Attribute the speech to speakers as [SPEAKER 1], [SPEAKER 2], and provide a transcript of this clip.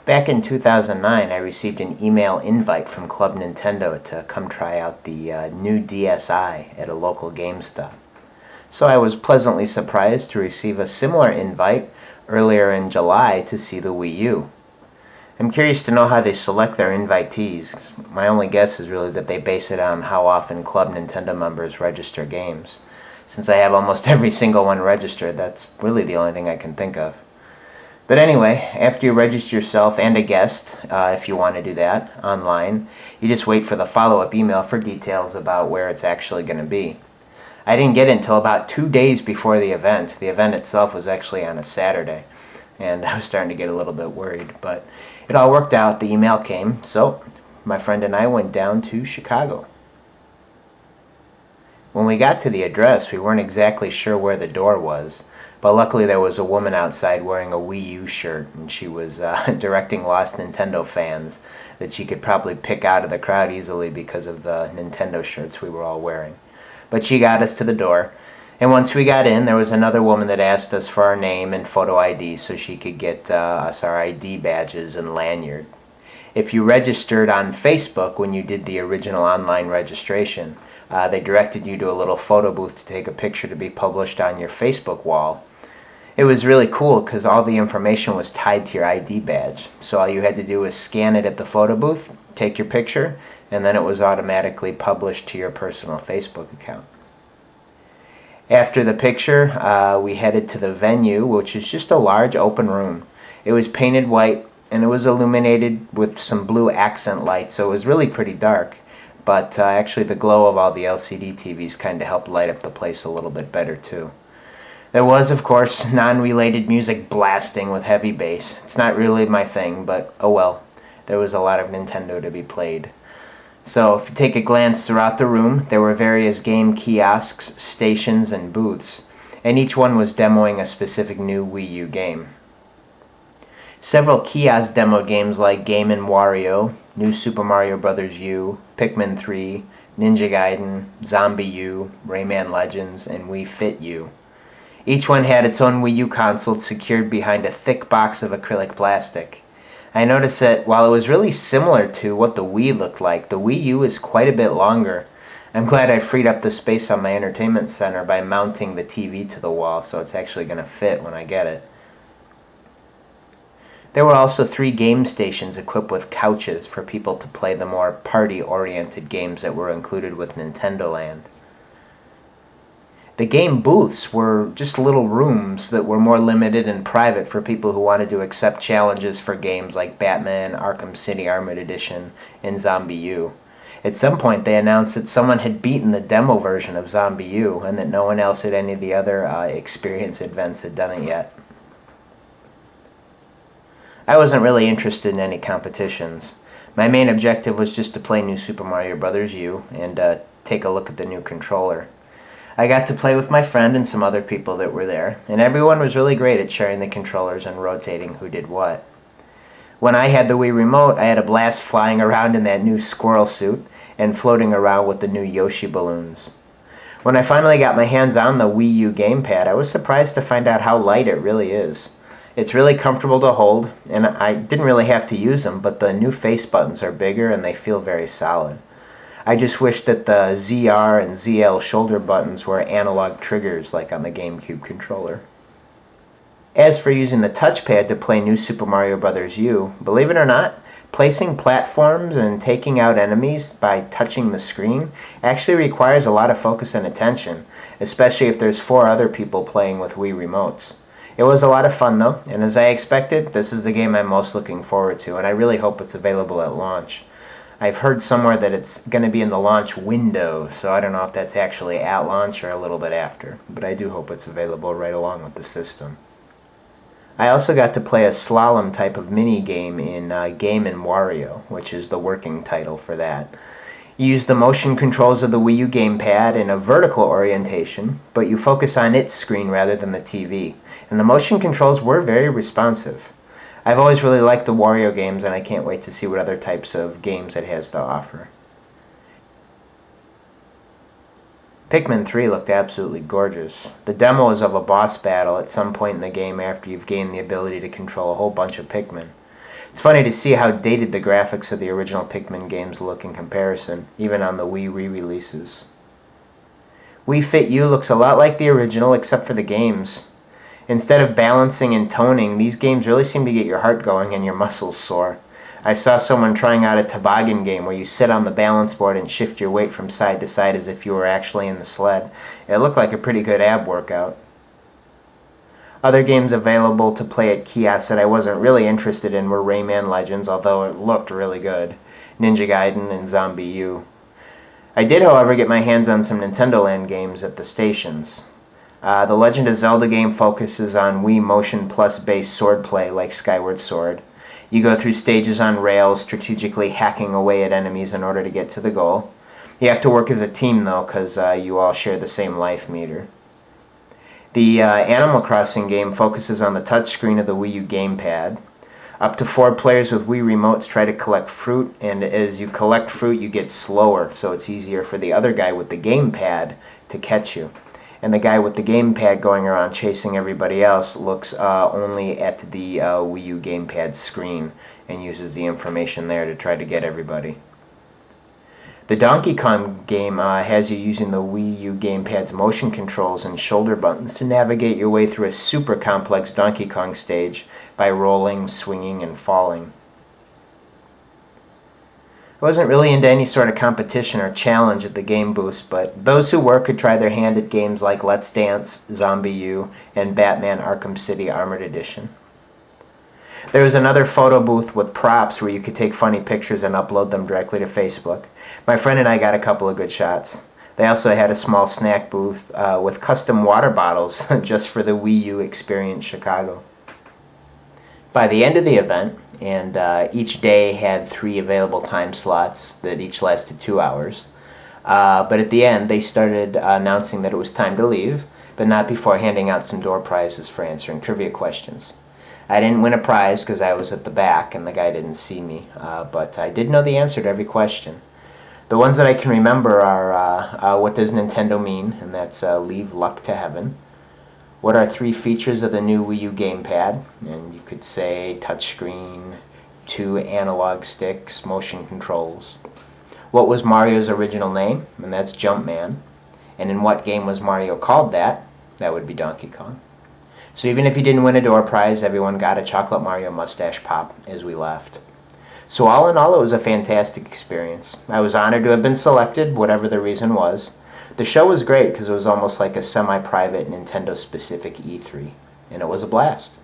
[SPEAKER 1] Back in 2009, I received an email invite from Club Nintendo to come try out the new DSi at a local GameStop. So I was pleasantly surprised to receive a similar invite earlier in July to see the Wii U. I'm curious to know how they select their invitees. My only guess is really that they base it on how often Club Nintendo members register games. Since I have almost every single one registered, that's really the only thing I can think of. But anyway, after you register yourself and a guest, if you want to do that, online, you just wait for the follow-up email for details about where it's actually going to be. I didn't get it until about 2 days before the event. The event itself was actually on a Saturday, and I was starting to get a little bit worried, but it all worked out. The email came, so my friend and I went down to Chicago. When we got to the address, we weren't exactly sure where the door was, but luckily there was a woman outside wearing a Wii U shirt, and she was directing lost Nintendo fans that she could probably pick out of the crowd easily because of the Nintendo shirts we were all wearing. But she got us to the door, and once we got in, there was another woman that asked us for our name and photo ID so she could get us our ID badges and lanyard. If you registered on Facebook when you did the original online registration, they directed you to a little photo booth to take a picture to be published on your Facebook wall. It was really cool because all the information was tied to your ID badge. So all you had to do was scan it at the photo booth, take your picture, and then it was automatically published to your personal Facebook account. After the picture, we headed to the venue, which is just a large open room. It was painted white, and it was illuminated with some blue accent lights, so it was really pretty dark. But actually the glow of all the LCD TVs kind of helped light up the place a little bit better too. There was, of course, non-related music blasting with heavy bass. It's not really my thing, but oh well. There was a lot of Nintendo to be played. So if you take a glance throughout the room, there were various game kiosks, stations, and booths, and each one was demoing a specific new Wii U game. Several kiosk demo games like Game & Wario, New Super Mario Bros. U, Pikmin 3, Ninja Gaiden, Zombie U, Rayman Legends, and Wii Fit U. Each one had its own Wii U console secured behind a thick box of acrylic plastic. I noticed that while it was really similar to what the Wii looked like, the Wii U is quite a bit longer. I'm glad I freed up the space on my entertainment center by mounting the TV to the wall, so it's actually going to fit when I get it. There were also 3 game stations equipped with couches for people to play the more party-oriented games that were included with Nintendoland. The game booths were just little rooms that were more limited and private for people who wanted to accept challenges for games like Batman, Arkham City Armored Edition, and Zombie U. At some point they announced that someone had beaten the demo version of Zombie U and that no one else at any of the other experience events had done it yet. I wasn't really interested in any competitions. My main objective was just to play New Super Mario Bros. U and take a look at the new controller. I got to play with my friend and some other people that were there, and everyone was really great at sharing the controllers and rotating who did what. When I had the Wii Remote, I had a blast flying around in that new squirrel suit and floating around with the new Yoshi balloons. When I finally got my hands on the Wii U gamepad, I was surprised to find out how light it really is. It's really comfortable to hold, and I didn't really have to use them, but the new face buttons are bigger and they feel very solid. I just wish that the ZR and ZL shoulder buttons were analog triggers like on the GameCube controller. As for using the touchpad to play New Super Mario Bros. U, believe it or not, placing platforms and taking out enemies by touching the screen actually requires a lot of focus and attention, especially if there's 4 other people playing with Wii remotes. It was a lot of fun though, and as I expected, this is the game I'm most looking forward to, and I really hope it's available at launch. I've heard somewhere that it's going to be in the launch window, so I don't know if that's actually at launch or a little bit after, but I do hope it's available right along with the system. I also got to play a slalom type of mini game in Game & Wario, which is the working title for that. You use the motion controls of the Wii U gamepad in a vertical orientation, but you focus on its screen rather than the TV, and the motion controls were very responsive. I've always really liked the Wario games, and I can't wait to see what other types of games it has to offer. Pikmin 3 looked absolutely gorgeous. The demo is of a boss battle at some point in the game after you've gained the ability to control a whole bunch of Pikmin. It's funny to see how dated the graphics of the original Pikmin games look in comparison, even on the Wii re-releases. Wii Fit U looks a lot like the original except for the games. Instead of balancing and toning, these games really seem to get your heart going and your muscles sore. I saw someone trying out a toboggan game where you sit on the balance board and shift your weight from side to side as if you were actually in the sled. It looked like a pretty good ab workout. Other games available to play at kiosks that I wasn't really interested in were Rayman Legends, although it looked really good, Ninja Gaiden, and Zombie U. I did, however, get my hands on some Nintendoland games at the stations. The Legend of Zelda game focuses on Wii Motion Plus based swordplay like Skyward Sword. You go through stages on rails, strategically hacking away at enemies in order to get to the goal. You have to work as a team though, because you all share the same life meter. The Animal Crossing game focuses on the touchscreen of the Wii U gamepad. Up to 4 players with Wii remotes try to collect fruit, and as you collect fruit you get slower, so it's easier for the other guy with the gamepad to catch you. And the guy with the gamepad going around chasing everybody else looks only at the Wii U gamepad screen and uses the information there to try to get everybody. The Donkey Kong game has you using the Wii U gamepad's motion controls and shoulder buttons to navigate your way through a super complex Donkey Kong stage by rolling, swinging, and falling. I wasn't really into any sort of competition or challenge at the game booth, but those who were could try their hand at games like Let's Dance, Zombie U, and Batman Arkham City Armored Edition. There was another photo booth with props where you could take funny pictures and upload them directly to Facebook. My friend and I got a couple of good shots. They also had a small snack booth with custom water bottles just for the Wii U Experience Chicago. By the end of the event, and each day had 3 available time slots that each lasted 2 hours, but at the end they started announcing that it was time to leave, but not before handing out some door prizes for answering trivia questions. I didn't win a prize because I was at the back and the guy didn't see me, but I did know the answer to every question. The ones that I can remember are what does Nintendo mean, and that's leave luck to heaven. What are 3 features of the new Wii U gamepad? And you could say touchscreen, 2 analog sticks, motion controls. What was Mario's original name? And that's Jumpman. And in what game was Mario called that? That would be Donkey Kong. So even if you didn't win a door prize, everyone got a Chocolate Mario mustache pop as we left. So all in all, it was a fantastic experience. I was honored to have been selected, whatever the reason was. The show was great because it was almost like a semi-private Nintendo-specific E3, and it was a blast.